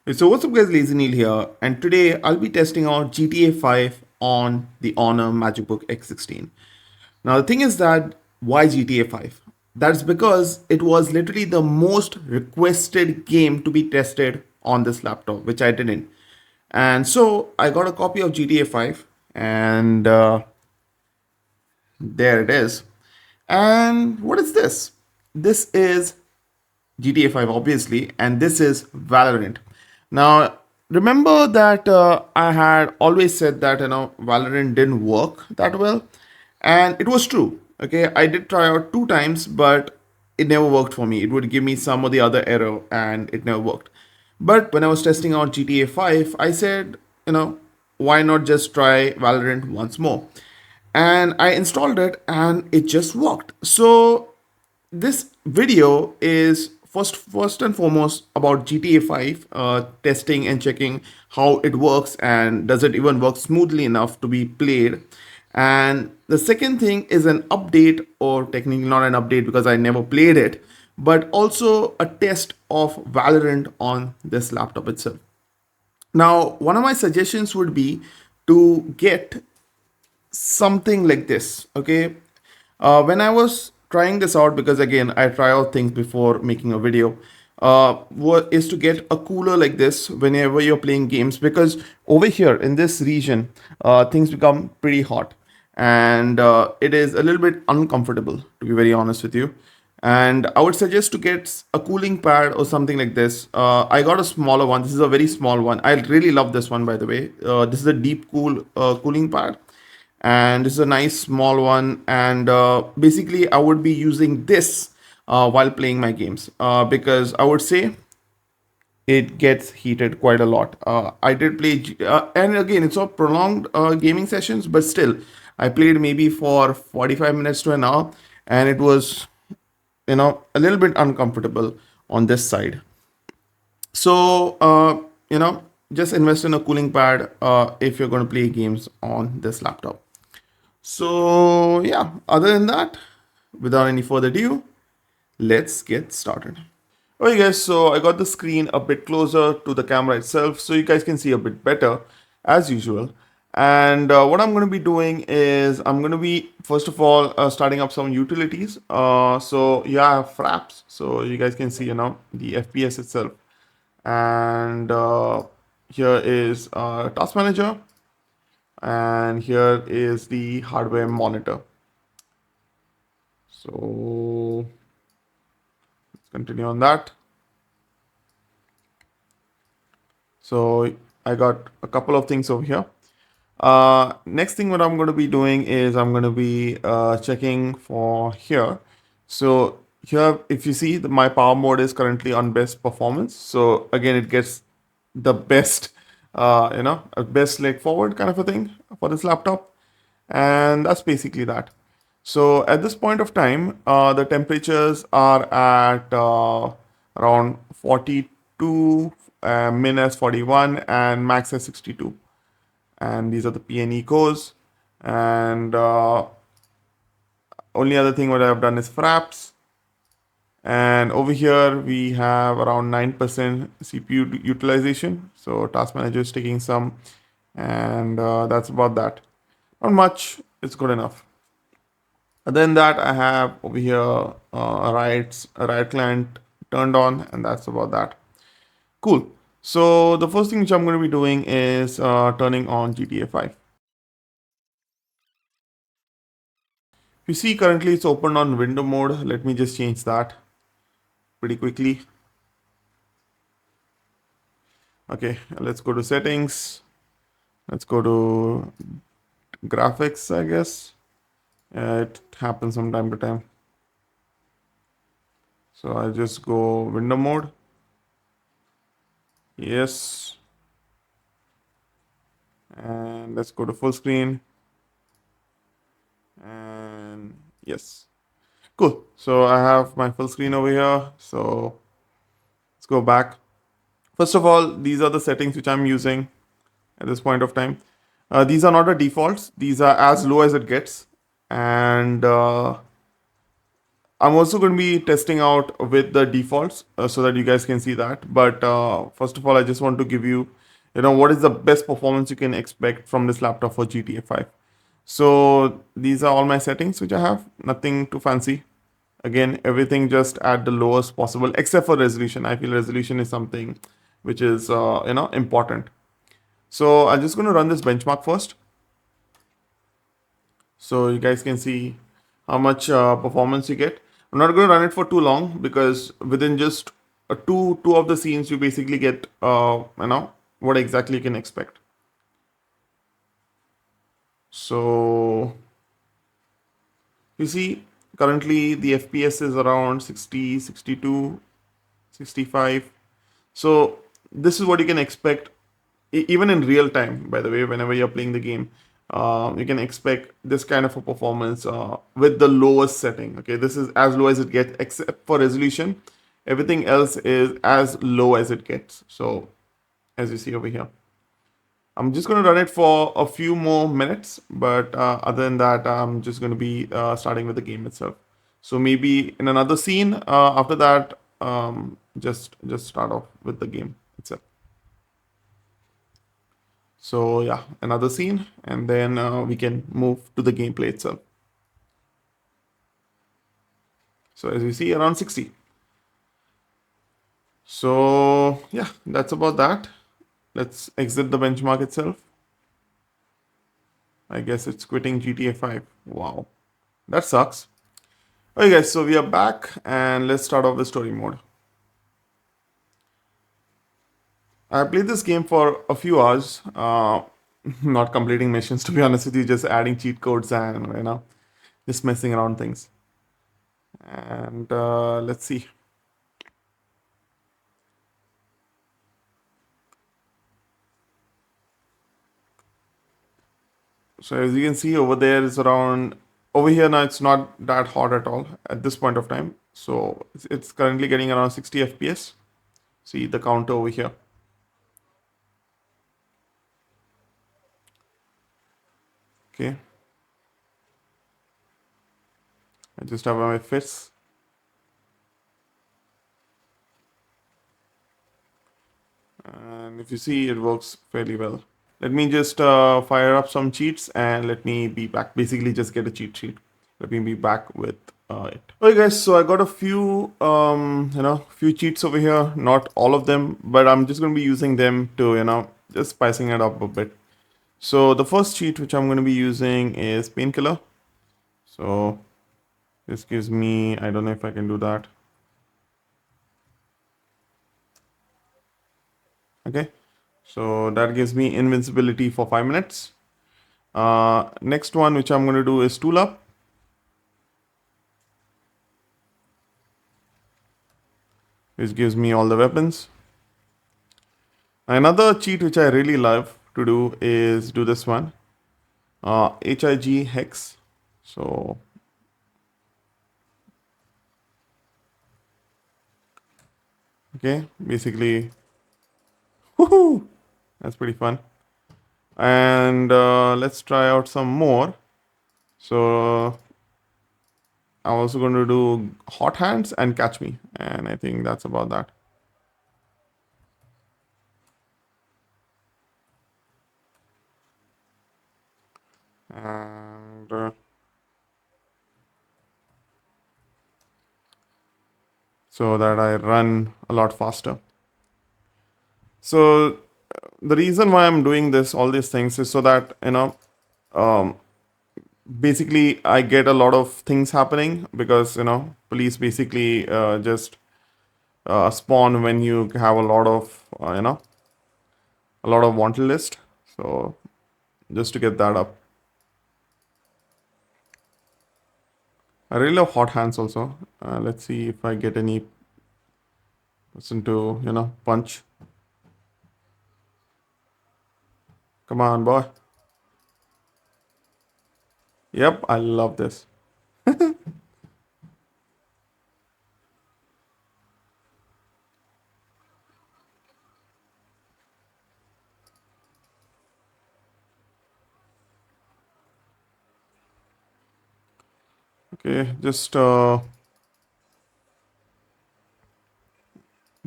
Hey, so what's up guys, LazyNeil here, and today I'll be testing out GTA 5 on the Honor Magicbook X16. Now the thing is that why GTA 5? That's because it was literally the most requested game to be tested on this laptop, which I didn't. And so I got a copy of GTA 5 and there it is. And what is this? This is GTA 5 obviously, and this is Valorant. Now, remember that I had always said that Valorant didn't work that well, and it was true. Okay, I did try out 2 times, but it never worked for me. It would give me some or the other error, and it never worked. But when I was testing out GTA 5, I said, why not just try Valorant once more? And I installed it, and it just worked. So this video is first and foremost about GTA 5 testing and checking how it works and does it even work smoothly enough to be played. And the second thing is an update, or technically not an update because I never played it, but also a test of Valorant on this laptop itself. Now, one of my suggestions would be to get something like this. Okay, when I was trying this out, because again I try out things before making a video, what is to get a cooler like this whenever you're playing games, because over here in this region things become pretty hot, and it is a little bit uncomfortable, to be very honest with you. And I would suggest to get a cooling pad or something like this. I got a smaller one. This is a very small one. I really love this one, by the way. This is a deep cool cooling pad, and this is a nice small one. And basically I would be using this while playing my games, because I would say it gets heated quite a lot. I did play and again it's not prolonged gaming sessions, but still I played maybe for 45 minutes to an hour, and it was a little bit uncomfortable on this side. So just invest in a cooling pad if you're going to play games on this laptop. So, yeah, other than that, without any further ado, let's get started. Okay, guys, so I got the screen a bit closer to the camera itself so you guys can see a bit better as usual. And what I'm going to be doing is I'm going to be, first of all, starting up some utilities. So, yeah, fraps. So, you guys can see, the FPS itself. And here is Task Manager. And here is the hardware monitor. So let's continue on that. So I got a couple of things over here. Next thing what I'm going to be doing is I'm going to be checking for here. So here, if you see, my power mode is currently on best performance. So again, it gets the best, a best leg forward kind of a thing for this laptop. And that's basically that. So at this point of time, the temperatures are at around 42, min as 41, and max as 62. And these are the PNE cores. And only other thing what I've done is fraps. And over here we have around 9% CPU utilization. So Task Manager is taking some, and that's about that. Not much, it's good enough. Other than that, I have over here a Riot client turned on, and that's about that. Cool. So the first thing which I'm going to be doing is turning on GTA 5. You see currently it's open on window mode. Let me just change that pretty quickly. Okay, let's go to settings. Let's go to graphics, I guess. It happens from time to time. So I'll just go window mode. Yes. And let's go to full screen. And yes. Cool. So I have my full screen over here. So let's go back. First of all, these are the settings which I'm using at this point of time. These are not the defaults. These are as low as it gets. And I'm also going to be testing out with the defaults so that you guys can see that. But first of all, I just want to give you, what is the best performance you can expect from this laptop for GTA 5. So these are all my settings which I have. Nothing too fancy. Again, everything just at the lowest possible, except for resolution. I feel resolution is something which is, important. So I'm just going to run this benchmark first, so you guys can see how much performance you get. I'm not going to run it for too long because within just two of the scenes, you basically get, what exactly you can expect. So you see, currently the FPS is around 60, 62, 65. So this is what you can expect even in real time. By the way, whenever you're playing the game, you can expect this kind of a performance with the lowest setting. Okay, this is as low as it gets, except for resolution. Everything else is as low as it gets. So as you see over here, I'm just going to run it for a few more minutes, but other than that, I'm just going to be starting with the game itself. So maybe in another scene, after that, just start off with the game itself. So yeah, another scene, and then we can move to the gameplay itself. So as you see, around 60. So yeah, that's about that. Let's exit the benchmark itself. I guess it's quitting GTA 5. Wow, that sucks. Okay guys, so we are back and let's start off with story mode. I played this game for a few hours, not completing missions to be honest with you, just adding cheat codes and just messing around things. And let's see. So as you can see over there is around over here now it's not that hot at all at this point of time. So it's currently getting around 60 FPS. See the counter over here. Okay, I just have my fists, and if you see it works fairly well. Let me just fire up some cheats and let me be back. Basically, just get a cheat sheet. Let me be back with it. Okay, guys. So I got a few, few cheats over here. Not all of them, but I'm just going to be using them to, just spicing it up a bit. So the first cheat which I'm going to be using is painkiller. So this gives me, I don't know if I can do that. Okay. So that gives me invincibility for 5 minutes. Next one which I'm going to do is tool up. Which gives me all the weapons. Another cheat which I really love to do is do this one. HIG hex. So okay, basically, woohoo, that's pretty fun. And let's try out some more. So I'm also going to do hot hands and catch me, and I think that's about that. And so that I run a lot faster. So the reason why I'm doing this, all these things, is so that um, basically I get a lot of things happening because police basically just spawn when you have a lot of wanted list. So just to get that up, I really love hot hands also. Let's see if I get any person to punch. Come on, boy. Yep, I love this. Okay, just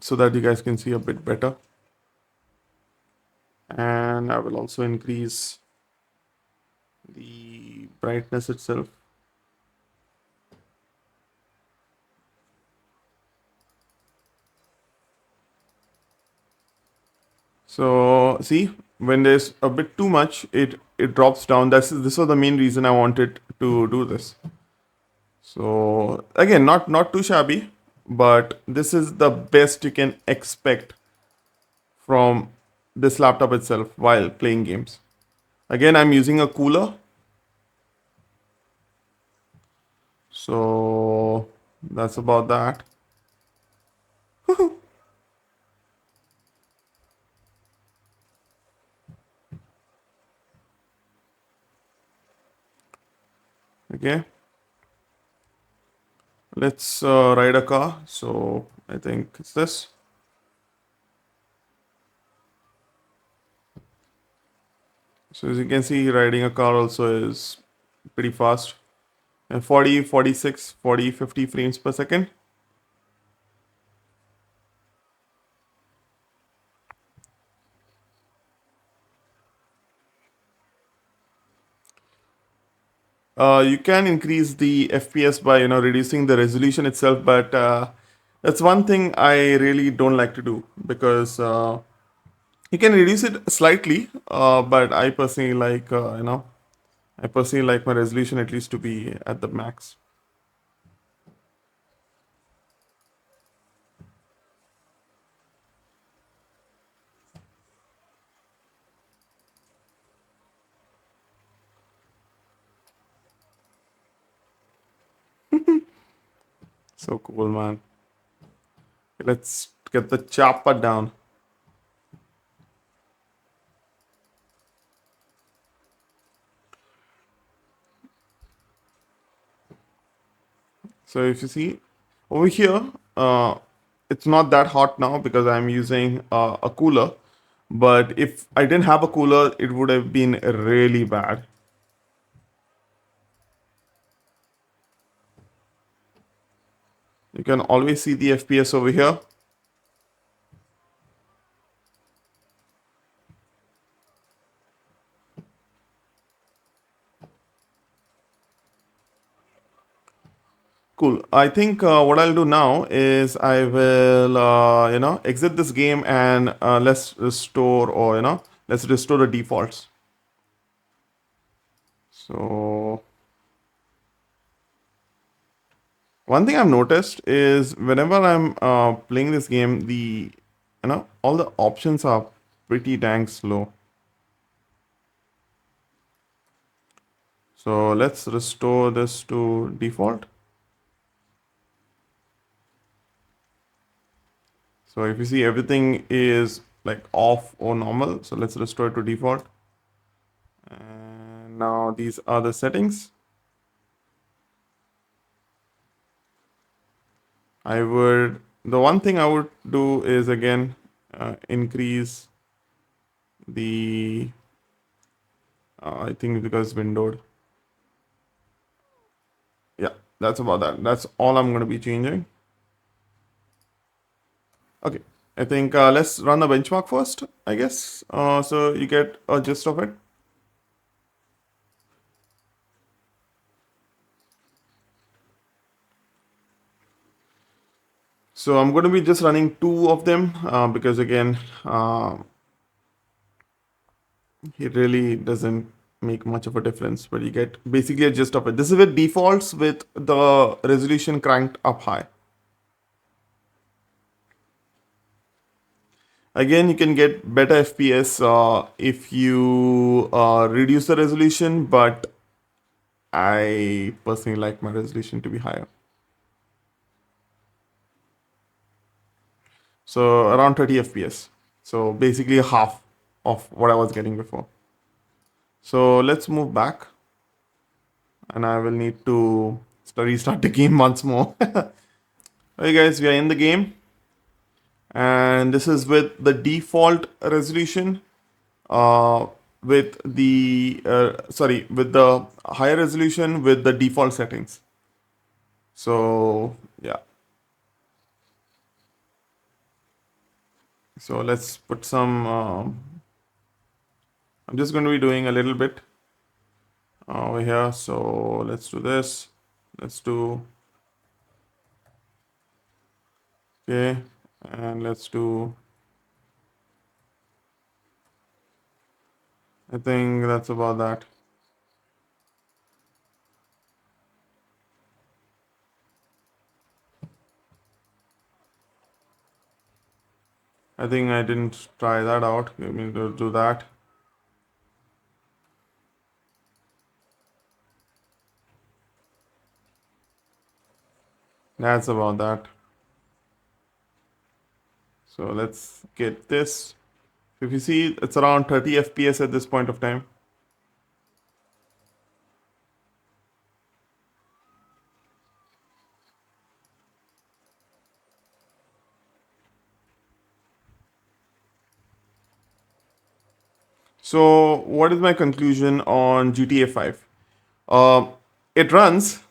so that you guys can see a bit better. And I will also increase the brightness itself. So see, when there's a bit too much, it drops down. This was the main reason I wanted to do this. So again, not too shabby, but this is the best you can expect from this laptop itself while playing games. Again, I'm using a cooler, so that's about that. Okay, let's ride a car. So I think it's this. So as you can see, riding a car also is pretty fast. And 40, 46, 40, 50 frames per second. You can increase the FPS by reducing the resolution itself, but that's one thing I really don't like to do because you can reduce it slightly, but I personally like my resolution at least to be at the max. So cool, man. Let's get the chopper down. So if you see over here, it's not that hot now because I'm using a cooler. But if I didn't have a cooler, it would have been really bad. You can always see the FPS over here. Cool. I think what I'll do now is I will, exit this game and let's restore the defaults. So one thing I've noticed is whenever I'm playing this game, all the options are pretty dang slow. So let's restore this to default. So if you see everything is like off or normal, so let's restore it to default. And now these are the settings. The one thing I would do is again increase the, I think because it's windowed. Yeah, that's about that. That's all I'm going to be changing. Okay, I think let's run a benchmark first, I guess. So you get a gist of it. So I'm going to be just running two of them because again, it really doesn't make much of a difference, but you get basically a gist of it. This is with defaults with the resolution cranked up high. Again, you can get better FPS if you reduce the resolution, but I personally like my resolution to be higher. So around 30 FPS. So basically half of what I was getting before. So let's move back and I will need to restart the game once more. Okay guys, we are in the game and this is with the default resolution with the higher resolution with the default settings. So yeah. So let's put some. I'm just going to be doing a little bit over here. So let's do this. Let's do okay, and let's do. I think that's about that. I think I didn't try that out. Let me do that. That's about that. So let's get this. If you see, it's around 30 FPS at this point of time. So, what is my conclusion on GTA 5? Uh, it runs.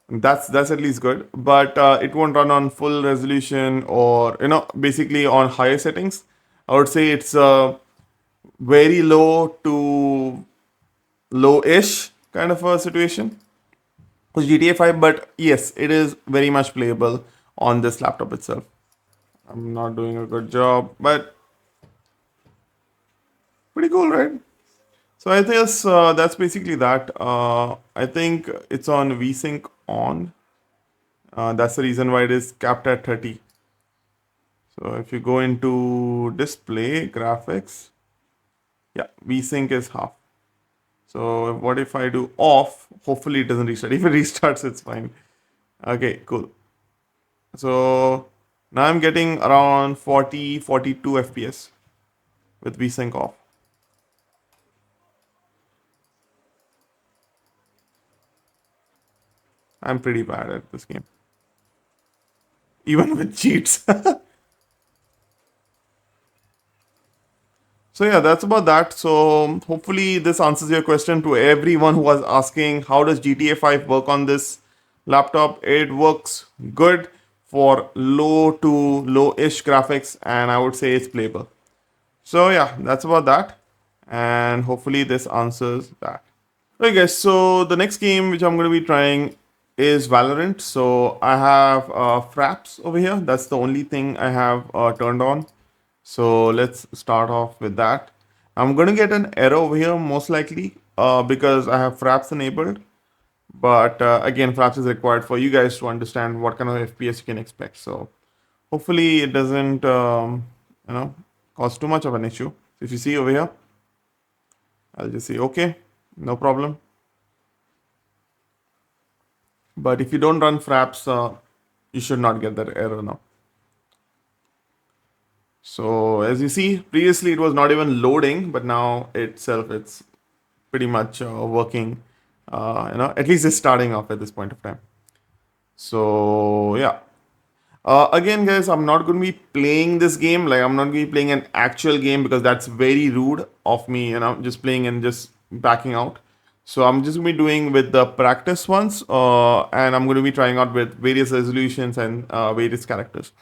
That's at least good, but it won't run on full resolution or basically on higher settings. I would say it's very low to low-ish kind of a situation with GTA 5. But yes, it is very much playable on this laptop itself. I'm not doing a good job, but pretty cool, right? So I guess that's basically that. I think it's on VSync on. That's the reason why it is capped at 30. So if you go into display graphics, yeah, VSync is half. So what if I do off? Hopefully it doesn't restart. If it restarts, it's fine. Okay, cool. So now I'm getting around 40, 42 FPS with VSync off. I'm pretty bad at this game, even with cheats. So yeah, that's about that. So hopefully this answers your question to everyone who was asking how does GTA 5 work on this laptop. It works good for low to low-ish graphics, and I would say it's playable. So yeah, that's about that. And hopefully this answers that. Okay guys, so the next game which I'm going to be trying is Valorant. So I have Fraps over here. That's the only thing I have turned on. So let's start off with that. I'm going to get an error over here most likely because I have Fraps enabled. But again, Fraps is required for you guys to understand what kind of FPS you can expect. So hopefully it doesn't you know cause too much of an issue. So if you see over here, I'll just say okay, no problem. But if you don't run Fraps, you should not get that error now. So as you see, previously it was not even loading, but now itself it's pretty much working. At least it's starting off at this point of time. So yeah. Again, guys, I'm not going to be playing this game. Like I'm not going to be playing an actual game because that's very rude of me. Just playing and just backing out. So I'm just going to be doing with the practice ones, and I'm going to be trying out with various resolutions and various characters.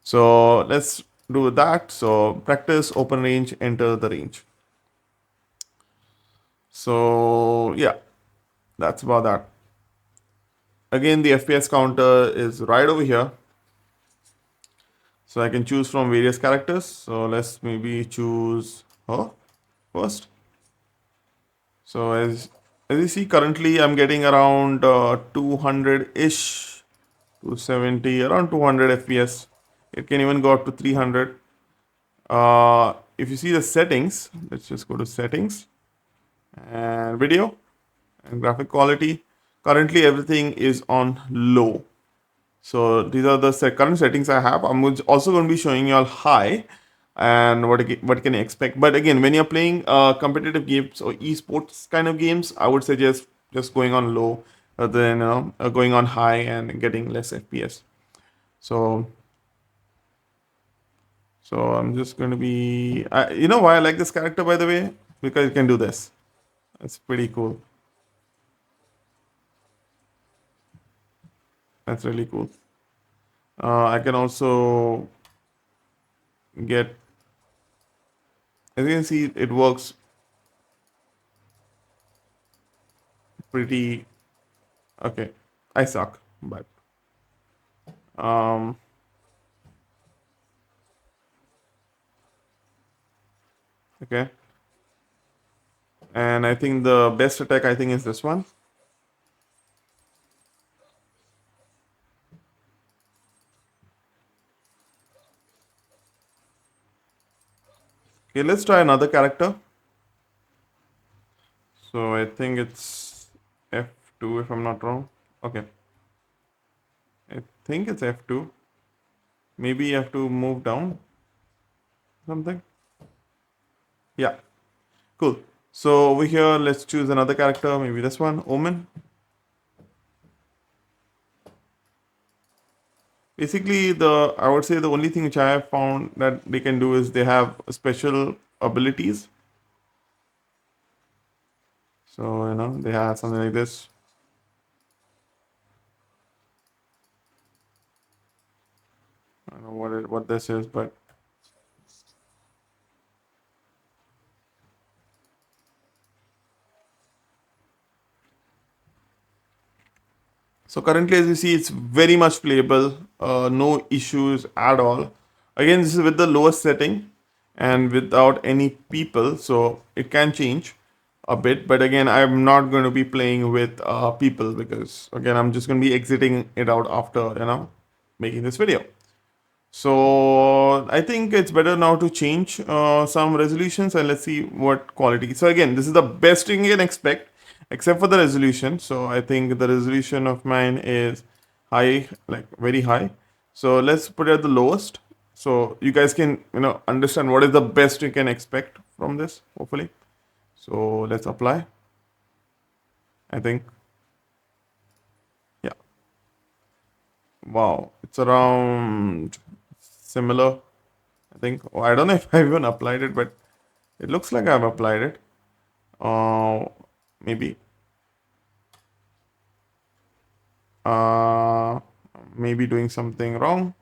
So let's do that. So practice, open range, enter the range. So yeah, that's about that. Again, the FPS counter is right over here. So I can choose from various characters. So let's maybe choose her first. So as you see, currently I'm getting around 200-ish to 70, around 200 FPS. It can even go up to 300. If you see the settings, let's just go to settings and video and graphic quality. Currently everything is on low. So these are the current settings I have. I'm also going to be showing you all high and what can you expect. But again, when you're playing competitive games or esports kind of games, I would suggest just going on low rather than going on high and getting less FPS. So I'm just going to be. You know why I like this character, by the way? Because it can do this. That's pretty cool. That's really cool. I can also get, as you can see, it works pretty okay. I suck, but um, okay. And I think the best attack I think is this one. Okay, let's try another character. So I think it's F2 if I'm not wrong. Okay, I think it's F2. Maybe you have to move down something. Yeah, cool. So over here, let's choose another character. Maybe this one, Omen. Basically, the I would say the only thing which I have found that they can do is they have special abilities. So they have something like this. I don't know what this is, but so currently, as you see, it's very much playable. No issues at all. Again, this is with the lowest setting and without any people, so it can change a bit. But again, I'm not going to be playing with people because again, I'm just going to be exiting it out after making this video. So I think it's better now to change some resolutions and let's see what quality. So again, this is the best thing you can expect except for the resolution. So I think the resolution of mine is high, like very high. So let's put it at the lowest. So you guys can understand what is the best you can expect from this, hopefully. So let's apply. I think, yeah. Wow, it's around similar. I think. Oh, I don't know if I even applied it, but it looks like I've applied it. Uh, maybe. Uh, maybe doing something wrong.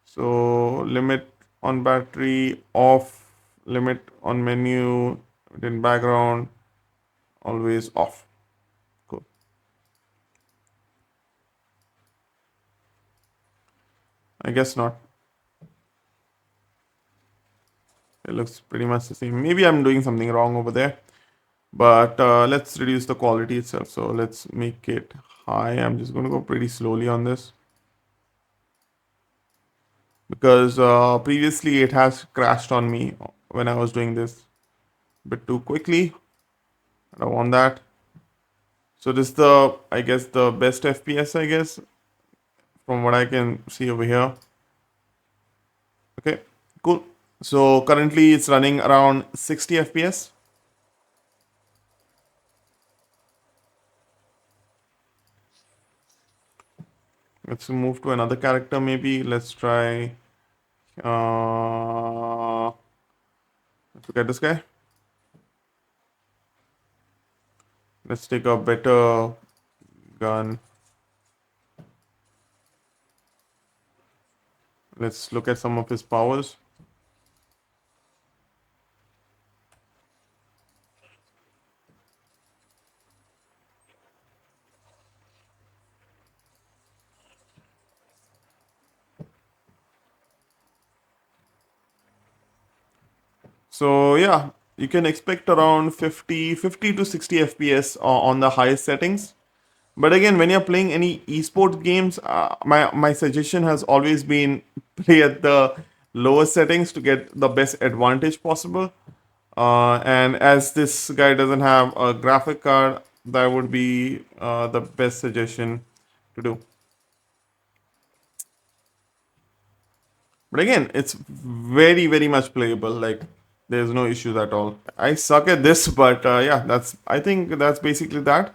So limit on battery off, limit on menu, in background, always off. Cool. I guess not. It looks pretty much the same. Maybe I'm doing something wrong over there. But let's reduce the quality itself. So let's make it high. I'm just going to go pretty slowly on this because previously it has crashed on me when I was doing this a bit too quickly. I don't want that. So this is I guess, the best FPS, I guess, from what I can see over here. Okay, cool. So currently it's running around 60 FPS. Let's move to another character maybe. Let's try, let's look at this guy. Let's take a better gun. Let's look at some of his powers. So yeah, you can expect around 50 to 60 FPS on the highest settings. But again, when you're playing any esports games, my suggestion has always been play at the lowest settings to get the best advantage possible. And as this guy doesn't have a graphic card, that would be the best suggestion to do. But again, it's very, very much playable. Like there's no issues at all. I suck at this, but yeah, I think that's basically that.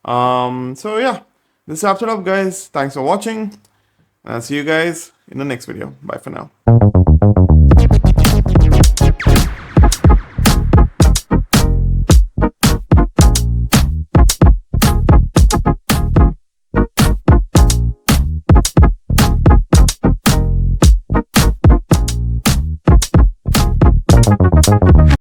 So yeah, this wraps it up, guys. Thanks for watching. And I'll see you guys in the next video. Bye for now.